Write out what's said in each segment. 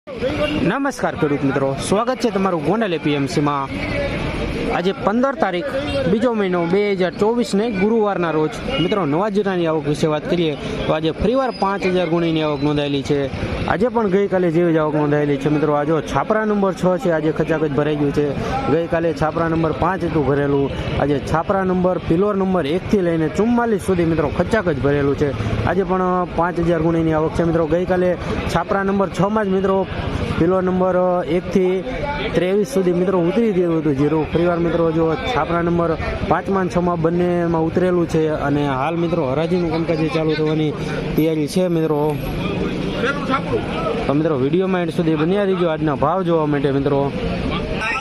નમસ્કાર ખેડૂત મિત્રો, સ્વાગત છે તમારું ગોંડલ એપીએમસીમાં। આજે 15 તારીખ બીજો મહિનો 2024 ગુરુવારના રોજ મિત્રો નવા જીરાની આવક વિશે વાત કરીએ તો આજે ફરીવાર 5000 ગુણીની આવક નોંધાયેલી છે। આજે પણ ગઈકાલે જેવી જ આવક નોંધાયેલી છે મિત્રો। આ જો છાપરા નંબર 6 છે, આજે ખચાખચ ભરાઈ ગયું છે। ગઈકાલે છાપરા નંબર 5 હતું ભરેલું, આજે છાપરા નંબર પિલોર નંબર 1 થી લઈને 44 સુધી મિત્રો ખચાખચ ભરેલું છે। આજે પણ 5000 ગુણીની આવક છે મિત્રો। ગઈકાલે છાપરા નંબર 6 માં જ મિત્રો પિલોર નંબર 1 થી 23 સુધી મિત્રો ઉતરી ગયું હતું જીરું। ફરીવાર મિત્રો જો છાપરા નંબર 5 માં 6 માં બંનેમાં ઉતરેલું છે અને હાલ મિત્રો હરાજીનું કામકાજ ચાલુ થવાની તૈયારી છે મિત્રો। તો મિત્રો વિડીયોમાં એન્ડ સુધી બન્યા રહીજો આજના ભાવ જોવા માટે મિત્રો।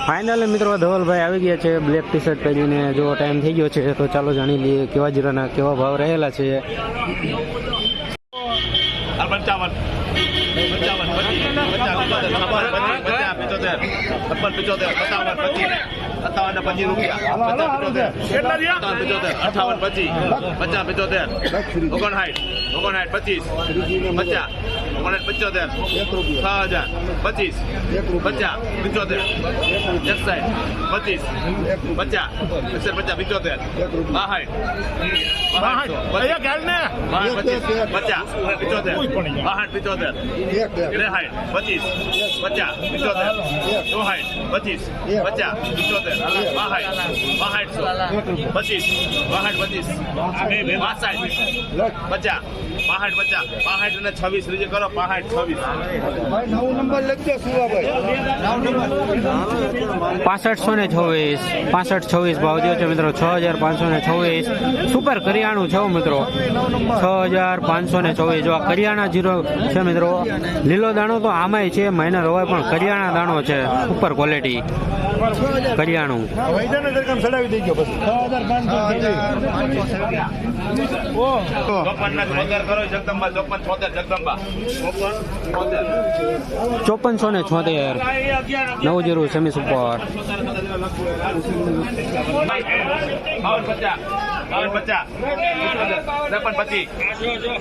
ફાઇનલી મિત્રો ધવલભાઈ આવી ગયા છે બ્લેક ટી શર્ટ પહેરીને। જો ટાઈમ થઈ ગયો છે તો ચાલો જાણી લઈએ કેવા જીરાના કેવા ભાવ રહેલા છે। 6526 ભાવ થયો છે મિત્રો। 6526 સુપર કરિયાણું છે મિત્રો। 6526 જો આ કરિયાણા જીરો છે મિત્રો। લીલો દાણો તો આમાંય છે, માઇનર હવાય પણ કરિયાણા દાણો છે, સુપર ક્વોલિટી કરિયાણું। ચોપનસો ને 76 નવું જીરું સેમી સુપર।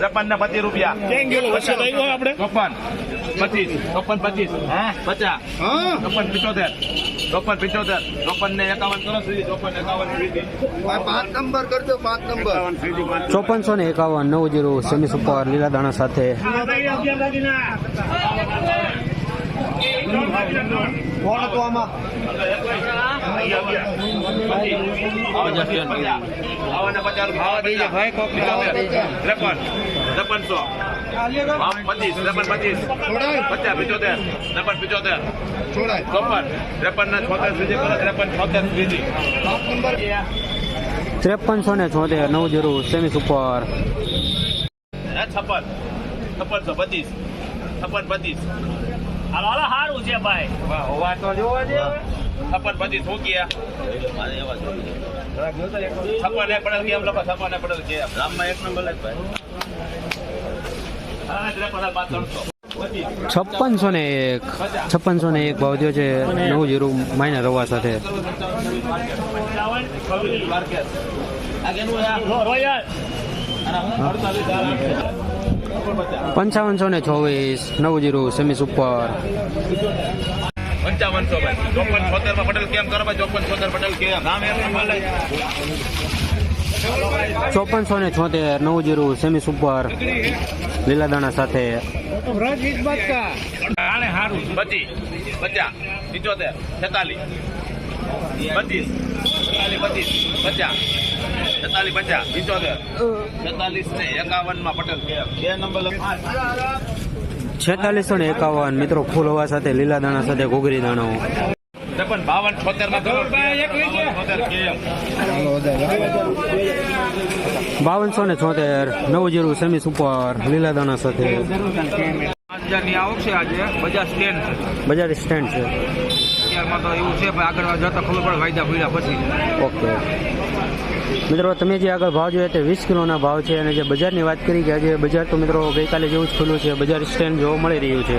53 રૂપિયા 5451 નવું જીરું સેમી સુપર લીલા દાણા સાથે। 5376 નવું જીરું સેમી સુપર। 5625 હાલો હારું છે ભાઈ, હોવા તો જોવા દે। 5625 શું ગયા? 56 પડેલ કેમ લોકો? 56 પડેલ કે રામમાં 1 નંબર લાગ ભાઈ। 5601 ભાવ થયો છે નવું જીરું માઇનર રવા સાથે। 5524 નવું જીરું સેમી સુપર। 5500 ભાઈ 5476 પટેલ કેમ કરો ભાઈ? 5476 પટેલ કે રામ 1 નંબર લાગ। 5476 નવું જીરું સેમી સુપર લીલા દાણા સાથે। 25 50 75 46 25 50 50 46 50 45 ને 51 માં પટેલ કે 2 નંબર 4651 મિત્રો ફૂલ હવા સાથે લીલા દાણા સાથે ઘોઘરી દાણો। 52 76 માં કરો 5276 નવું જીરું સેમી સુપર લીલા દાણા સાથે। 5000 ની આવક છે આજે બજાર સ્ટેન્ડ છે, બજાર સ્ટેન્ડ છે। અત્યારમાં તો એવું છે ભાઈ, આગળ જતા ખબર પડે વાયદા ભૂલ્યા પછી। ઓકે મિત્રો, તમે જે આગળ ભાવ જોઈએ તે 20 કિલોના ભાવ છે અને જે બજારની વાત કરી કે આજે બજાર તો મિત્રો ગઈકાલે જેવું જ ખુલ્લું છે, બજાર સ્ટેન્ડ જોવા મળી રહ્યું છે।